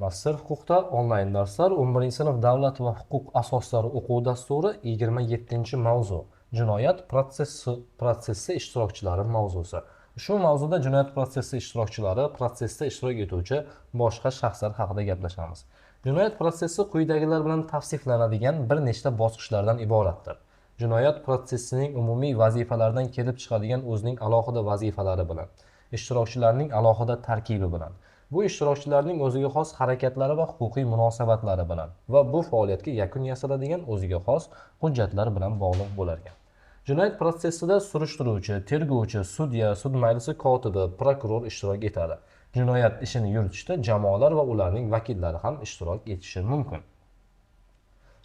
Master huquqda onlayn darslar 11-sinf davlat va huquq asoslari o'quv dasturi 27-mavzu. Jinoyat protsessi ishtirokchilari mavzusi. Shu mavzuda jinoyat protsessi ishtirokchilari, protsessda ishtirok etuvchi boshqa shaxslar haqida gaplashamiz. Jinoyat protsessi quyidagilar bilan tavsiflanadigan bir nechta bosqichlardan iboratdir. Jinoyat protsessining umumiy vazifalaridan kelib chiqadigan o'zining alohida vazifalari bilan, ishtirokchilarning alohida tarkibi bilan, bu ishtirokchilarning o'ziga xos harakatlari va huquqiy munosabatlari bilan va bu faoliyatga yakun yasaladigan o'ziga xos hujjatlar bilan bog'liq bo'lar ekan. Jinoyat protsessida surishtiruvchi, tergovchi, sudya, sud majlisi kotibi, prokuror ishtirok etadi. Jinoyat ishini yuritishda jamoalar va ularning vakillari ham ishtirok etishi mumkin.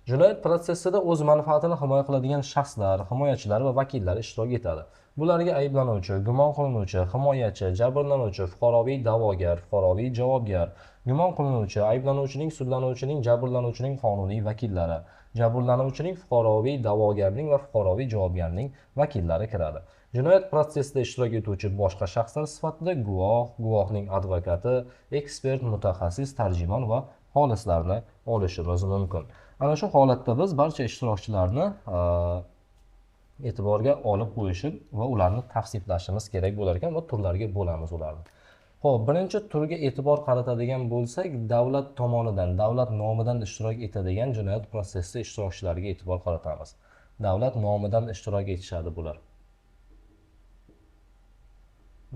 Jinoyat protsessida o'z manfaatini himoya qiladigan shaxslar, himoyachilar va vakillar ishtirok etadi. Bularga ayblanuvchi, gumon qilinuvchi, himoyachi, jabrlanuvchi, fuqaroviy da'vogar, fuqaroviy javobgar, gumon qilinuvchi, ayblanuvchining, sudlanuvchining, jabrlanuvchining qonuniy vakillari, jabrlanuvchining, fuqaroviy da'vogarning va fuqaroviy javobgarning vakillari kiradi. Jinoyat protsessida ishtirok etuvchi boshqa shaxslar sifatida guvoh, guvohning advokati, ekspert, mutaxassis, tarjimon va xolislarni olishimiz mumkin. Ana shu holatda biz barcha ishtirokchilarni e'tiborga olib qo'yishib va ularni tavsiflashimiz kerak bo'lar ekan va turlarga bo'lamiz ularni. Xo'p, birinchi turga e'tibor qaratadigan bo'lsak, davlat tomonidan, davlat nomidan ishtirok etadigan jinoyat protsessi ishtirokchilariga e'tibor qaratamiz. Davlat nomidan ishtirok etishadi bular.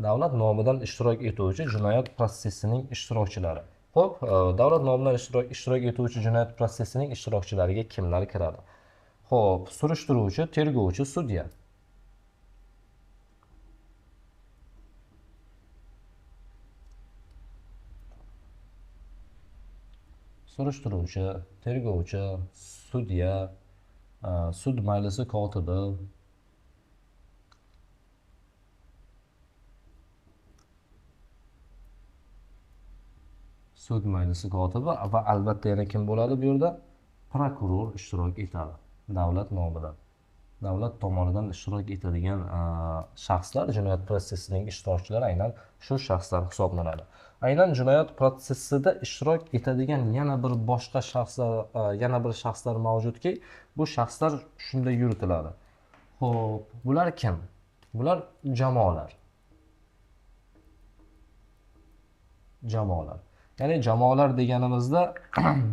Davlat nomidan ishtirok etuvchi jinoyat protsessining ishtirokchilari. Xo'p, davlat nomidan ishtirok etuvchi jinoyat protsessining ishtirokchilariga kimlar kiradi? Xo'p, surishtiruvchi, tergovchi, sudya. Surishtiruvchi, tergovchi, sudya, sud majlisi kotibi, sud majlisi kotibi va albatta yana kim bo'ladi bu yerda? Prokuror ishtirok etadi davlat nomidan. Davlat tomonidan ishtirok etadigan shaxslar jinoyat protsessining ishtirokchilari aynan shu shaxslar hisoblanadi. Aynan jinoyat protsessida ishtirok etadigan yana bir boshqa shaxslar, yana bir shaxslar mavjudki, bu shaxslar shunday yuritiladi. Xo'p, bular kim? Bular jamoalar. Jamoalar. Ya'ni jamoalar deganimizda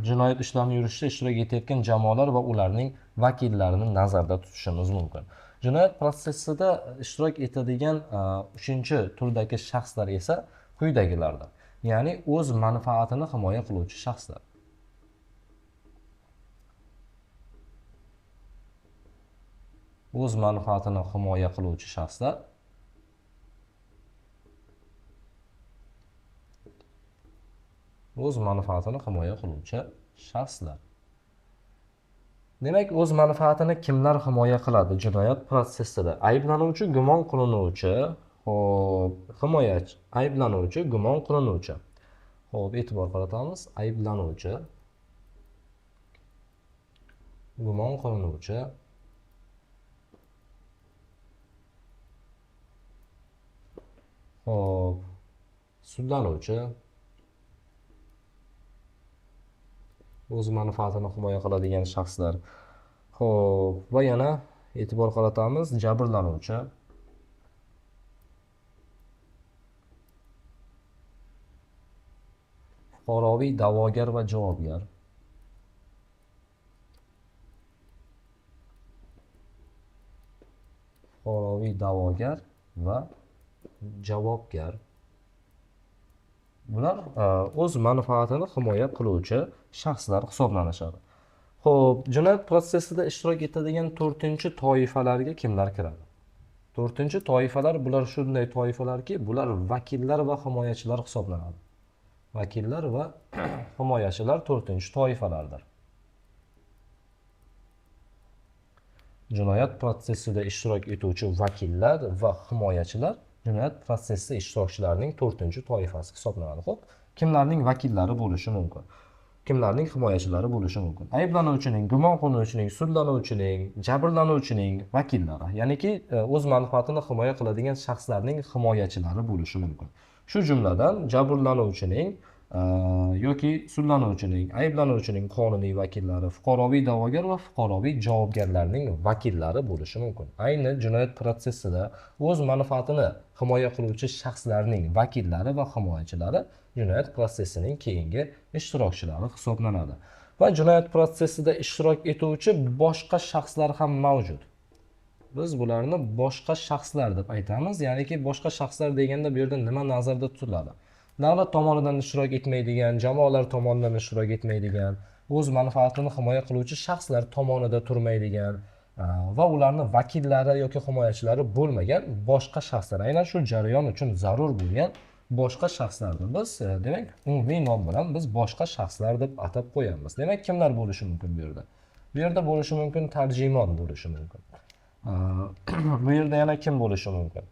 jinoyat ishlarini yuritishda ishtirok etayotgan jamoalar va ularning vakillarini nazarda tutishimiz mumkin. Jinoyat protsessida ishtirok etadigan 3-turdagi shaxslar esa quyidagilardir. Ya'ni o'z manfaatini himoya qiluvchi shaxslar. O'z manfaatini himoya qiluvchi shaxslar. O'z manfaatini himoya qiluvchi shaxslar. Demak, o'z manfaatini kimlar himoya qiladi jinoyat protsessida? Ayblanuvchi, gumon qilinuvchi, xo'p, himoyachi, ayblanuvchi, gumon qilinuvchi. Xo'p, e'tibor qaratamiz. Ayblanuvchi, gumon qilinuvchi, xo'p, sudlanuvchi, o'z manfaatini himoya qiladigan shaxslar. Xo'p, va yana e'tibor qaratamiz, jabrlanuvchi, fuqaroviy da'vogar va javobgar, fuqaroviy da'vogar va javobgar. Bular o'z manfaatini himoya qiluvchi shaxslar hisoblanishadi. Xo'p, jinoyat protsessida ishtirok etadigan 4-toifalarga kimlar kiradi? 4-toifalar bular shunday toifalarki, bular vakillar va himoyachilar hisoblanadi. Vakillar va himoyachilar 4-toifalardir. Jinoyat protsessida ishtirok etuvchi vakillar va himoyachilar jinoyat protsessi ishtirokchilarining 4-toifasi hisoblanadi. Xo'p, kimlarning vakillari bo'lishi mumkin? Kimlarning himoyachilari bo'lishi mumkin? Ayblanuvchining, gumon qilinuvchining, sudlanuvchining, jabrlanuvchining vakillari, ya'niki o'z manfaatini himoya qiladigan shaxslarning himoyachilari bo'lishi mumkin. Shu jumladan jabrlanuvchining yoki sudlanuvchining, ayblanuvchining qonuniy vakillari, fuqaroviy da'vogar va fuqaroviy javobgarlarning vakillari bo'lishi mumkin. Ayni jinoyat protsessida o'z manfaatini himoya qiluvchi shaxslarning vakillari va himoyachilari jinoyat protsessining keyingi ishtirokchilari hisoblanadi. Va jinoyat protsessida ishtirok etuvchi boshqa shaxslar ham mavjud. Biz bularni boshqa shaxslar deb aytamiz. Ya'niki boshqa shaxslar deganda bu yerda nima nazarda tutiladi? Davlat tomonidan ishtirok etmaydigan, jamoalar tomonidan ishtirok etmaydigan, o'z manfaatini himoya qiluvchi shaxslar tomonida turmaydigan va ularning vakillari yoki himoyachilari bo'lmagan boshqa shaxslar. Aynan shu jarayon uchun zarur bo'lgan boshqa shaxslarni biz demak umumiy nom bilan biz boshqa shaxslar deb atab qo'yamiz. Demak, kimlar bo'lishi mumkin bu yerda? Bu yerda bo'lishi mumkin tarjimon bo'lishi mumkin. Bu yerda yana kim bo'lishi mumkin?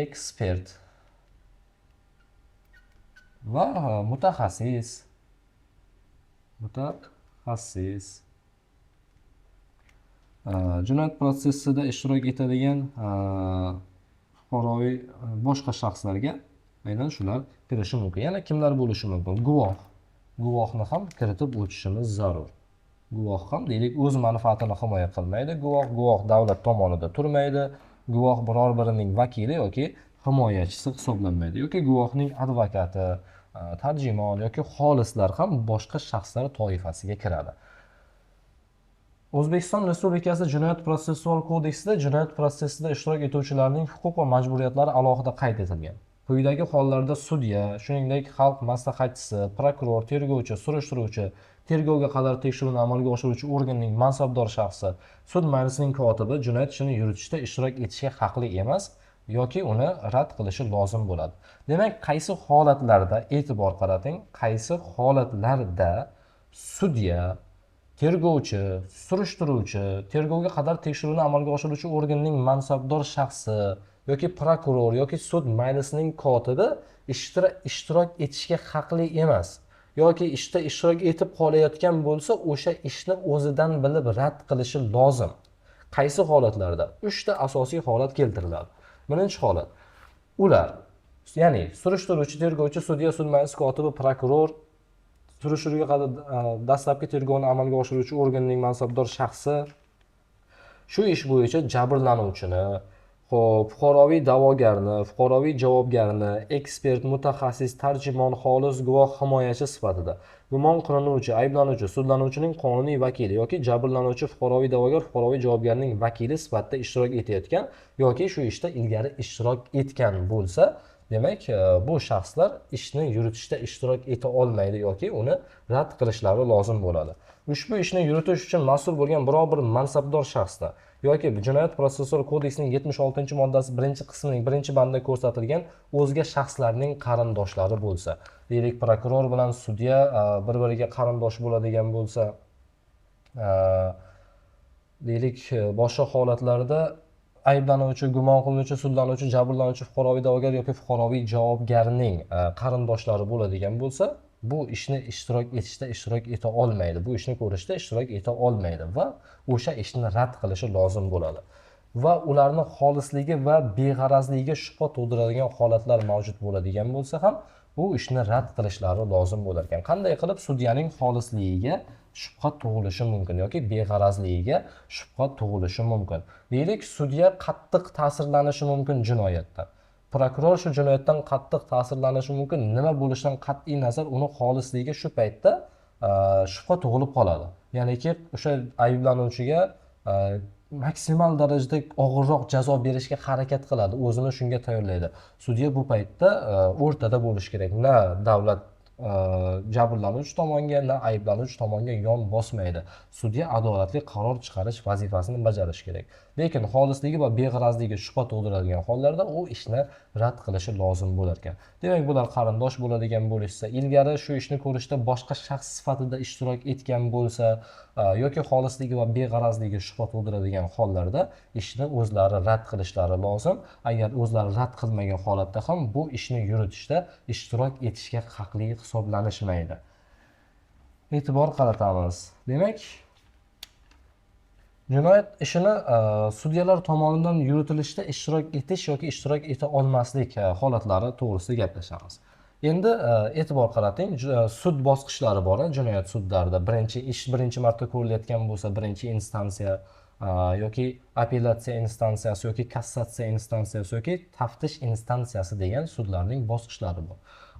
Ekspert va mutaxassis. Jinoyat protsessida ishtirok etadigan fuqaroviy boshqa shaxslarga aynan shular kirishi mumkin. Yana kimlar bo'lishi mumkin? Guvohni ham kiritib o'tishimiz zarur. Guvoh ham deylik o'z manfaatini himoya qilmaydi. Guvoh davlat tomonida turmaydi. Guvoh biror birining vakili yoki himoyachisi hisoblanmaydi. Yoki guvohning advokati, tarjimon yoki xolislar ham boshqa shaxslar toifasiga kiradi. O'zbekiston Respublikasi Jinoyat protsessual kodeksida jinoyat protsessida ishtirok etuvchilarning huquq va majburiyatlari alohida qayd etilgan. Quyidagi hollarda sudya, shuningdek xalq maslahatchisi, prokuror, tergovchi, surishtiruvchi, tergovga qadar tekshiruvni amalga oshiruvchi organning mansabdor shaxsi, sud majlisining kotibi jinoyat ishini yuritishda ishtirok etishga haqli emas yoki uni rad qilishi lozim bo'ladi. Demak, qaysi holatlarda e'tibor qarating, qaysi holatlarda sudya, tergovchi, surishtiruvchi, tergovga qadar tekshiruvni amalga oshiruvchi organning mansabdor shaxsi yoki prokuror yoki sud majlisining kotibi ishtirok etishga haqli emas yoki ishda ishtirok etib qolayotgan bo'lsa, o'sha ishni o'zidan bilib rad qilishi lozim. Qaysi holatlarda? 3 ta asosiy holat keltiriladi. Birinchi holat, ular, ya'ni surishtiruvchi, tergovchi, sudya, sud majlisi kotibi, prokuror, surishtiruvga qadar dastlabki tergovni amalga oshiruvchi organning mansabdor shaxsi shu ish bo'yicha jabrlanuvchini, fuqaroviy da'vogarni, fuqaroviy javobgarni, ekspert, mutaxassis, tarjimon, xolis, guvoh, himoyachi sifatida gumon qilinuvchi, ayblanuvchi, sudlanuvchining qonuniy vakili yoki jabrlanuvchi fuqaroviy da'vogar, fuqaroviy javobgarning vakili sifatida ishtirok etayotgan yoki shu ishda ilgari ishtirok etgan bo'lsa, demak, bu shaxslar ishni yuritishda ishtirok eta olmaydi yoki uni rad qilishlari lozim bo'ladi. Ushbu ishni yuritish uchun mas'ul bo'lgan biror bir mansabdor shaxsda yoki Jinoyat protsessual kodeksining 76-moddasi 1-qismining 1-bandida ko'rsatilgan o'zga shaxslarning qarindoshlari bo'lsa, deylik prokuror bilan sudya bir-biriga qarindosh bo'ladigan bo'lsa, deylik boshqa holatlarda ayblanuvchi, gumon qilinuvchi, sudlanuvchi, jabrlanuvchi fuqaroviy da'vogar yoki fuqaroviy javobgarning qarindoshlari bo'ladigan bo'lsa, bu ishni ishtirok etishda ishtirok eta olmaydi. Bu ishni ko'rishda ishtirok eta olmaydi va o'sha ishni rad qilishi lozim bo'ladi. Va ularning xolisligi va beg'arazligiga shubha tug'diradigan holatlar mavjud bo'ladigan bo'lsa ham, bu ishni rad qilishlari lozim bo'lar ekan. Qanday qilib sudyaning xolisligiga shubha tug'ilishi mumkin yoki beg'arazligiga shubha tug'ilishi mumkin. Deylik, sudya qattiq ta'sirlanishi mumkin jinoyatdan. Prokuror shu jinoyatdan qattiq ta'sirlanishi mumkin. Nima bo'lishidan qat'iy nazar uni xolisligiga shu paytda shubha tug'ilib qoladi. Ya'niki o'sha ayblanuvchiga maksimal darajada og'irroq jazo berishga harakat qiladi, o'zini shunga tayyorlaydi. Sudya bu paytda o'rtada bo'lishi kerak. Na davlat jabrlanuvchi tomonga, na ayblanuvchi tomonga yon bosmaydi. Sudya adolatli qaror chiqarish vazifasini bajarishi kerak. Lekin xolisligi va beg'arazligiga shubha tug'diradigan hollarda u ishni rad qilishi lozim bo'lar ekan. Demak, bular qarindosh bo'ladigan bo'lishsa, ilgari shu ishni ko'rishda boshqa shaxs sifatida ishtirok etgan bo'lsa yoki xolisligi va beg'arazligiga shubha tug'diradigan hollarda ishni o'zlari rad qilishlari lozim. Agar o'zlari rad qilmagan holatda ham bu ishni yuritishda ishtirok etishga haqli hisoblanishmaydi. E'tibor qaratamiz. Demak, Jinoyat ishini sudyalar tomonidan yuritilishda ishtirok etish yoki ishtirok eta olmaslik holatlari to'g'risida gaplashamiz. Endi e'tibor qarating, sud bosqichlari bor, jinoyat sudlarida. Birinchi marta ko'rilayotgan bo'lsa, birinchi instansiya yoki apellyatsiya instansiyasi yoki kassatsiya instansiyasi yoki taftish instansiyasi degan sudlarning bosqichlari bor.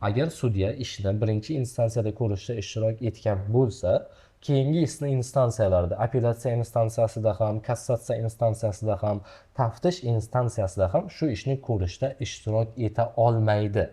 Agar sudya ishni birinchi instansiyada ko'rishda ishtirok etgan bo'lsa, keyingi instansiyalarda, apellyatsiya instansiyasida ham, kassatsiya instansiyasida ham, taftish instansiyasida ham shu ishni ko'rishda ishtirok eta olmaydi.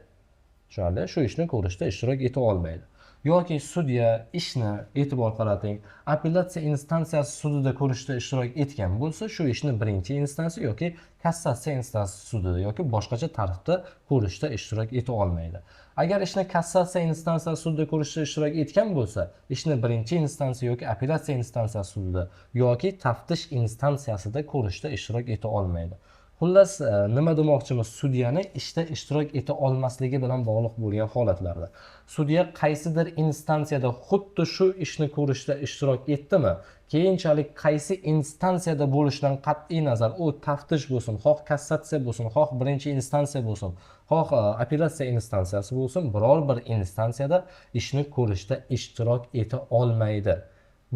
Tushunarli? Shu ishni ko'rishda ishtirok eta olmaydi. Yoki sudya ishni, e'tibor qarating, apellyatsiya instansiyasi sudida ko'rishda ishtirok etgan bo'lsa, shu ishni birinchi instansiya yoki kassatsiya instansiyasi sudida yoki boshqacha tartibda ko'rishda ishtirok eta olmaydi. Agar ishni kassatsiya instansiyasi sudida ko'rishda ishtirok etgan bo'lsa, ishni birinchi instansiya yoki apellyatsiya instansiyasi sudida yoki taftish instansiyasida ko'rishda ishtirok eta olmaydi. Xullas, nima demoqchimiz? Sudyani ishda ishtirok eta olmasligi bilan bog'liq bo'lgan holatlarda. Sudya qaysidir instansiyada xuddi shu ishni ko'rishda ishtirok etdimi? Keyinchalik qaysi instansiyada bo'lishidan qat'iy nazar, u taftish bo'lsin, xoh kassatsiya bo'lsin, xoh birinchi instansiya bo'lsin, xoh apellyatsiya instansiyasi bo'lsin, biror bir instansiyada ishni ko'rishda ishtirok eta olmaydi.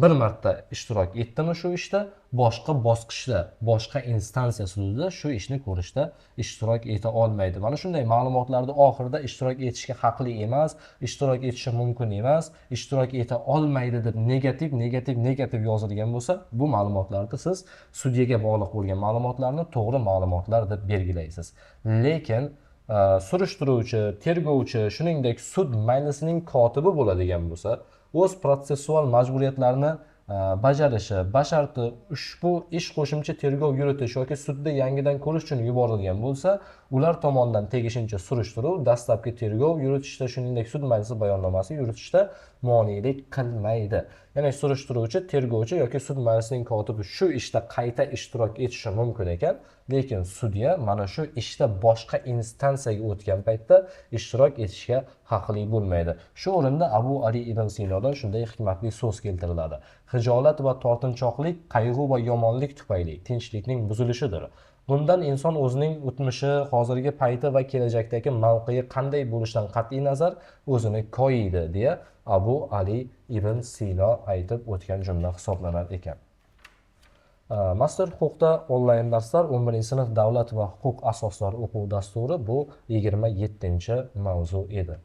Bir marta ishtirok etdimi shu ishda, boshqa bosqichda, boshqa instansiya sudida shu ishni ko'rishda ishtirok eta olmaydi. Mana shunday ma'lumotlarni oxirida ishtirok etishga haqli emas, ishtirok etishi mumkin emas, ishtirok eta olmaydi deb negativ yozilgan bo'lsa, bu ma'lumotlarni siz sudyaga bog'liq bo'lgan ma'lumotlarni to'g'ri ma'lumotlar deb belgilaysiz. Lekin surishtiruvchi, tergovchi, shuningdek sud majlisining kotibi bo'ladigan bo'lsa, o'z protsessual majburiyatlarini bajarishi, basharti ushbu ish qo'shimcha tergov yuritish yoki sudda yangidan ko'rish uchun yuborilgan bo'lsa, ular tomonidan tegishlicha surishtiruv, dastlabki tergov yuritishda, shuningdek sud majlisi bayonnomasi yuritishda monelik qilmaydi. Ya'ni surishtiruvchi, tergovchi yoki sud majlisining kotibi shu ishda qayta ishtirok etishi mumkin ekan, lekin sudya mana shu ishda boshqa instansiyaga o'tgan paytda ishtirok etishga haqli bo'lmaydi. Shu o'rinda Abu Ali ibn Sinodan shunday hikmatli so'z keltiriladi. Hijolat va tortinchoqlik qayg'u va yomonlik tufayli tinchlikning buzilishidir. Bundan inson o'zining o'tmishi, hozirgi payti va kelajakdagi mavqei qanday bo'lishidan qat'iy nazar o'zini koyiydi, deya Abu Ali ibn Sino aytib o'tgan jumla hisoblanar ekan. Master huquqda onlayn darslar 11-sinf davlat va huquq asoslari o'quv dasturi bu 27-mavzu edi.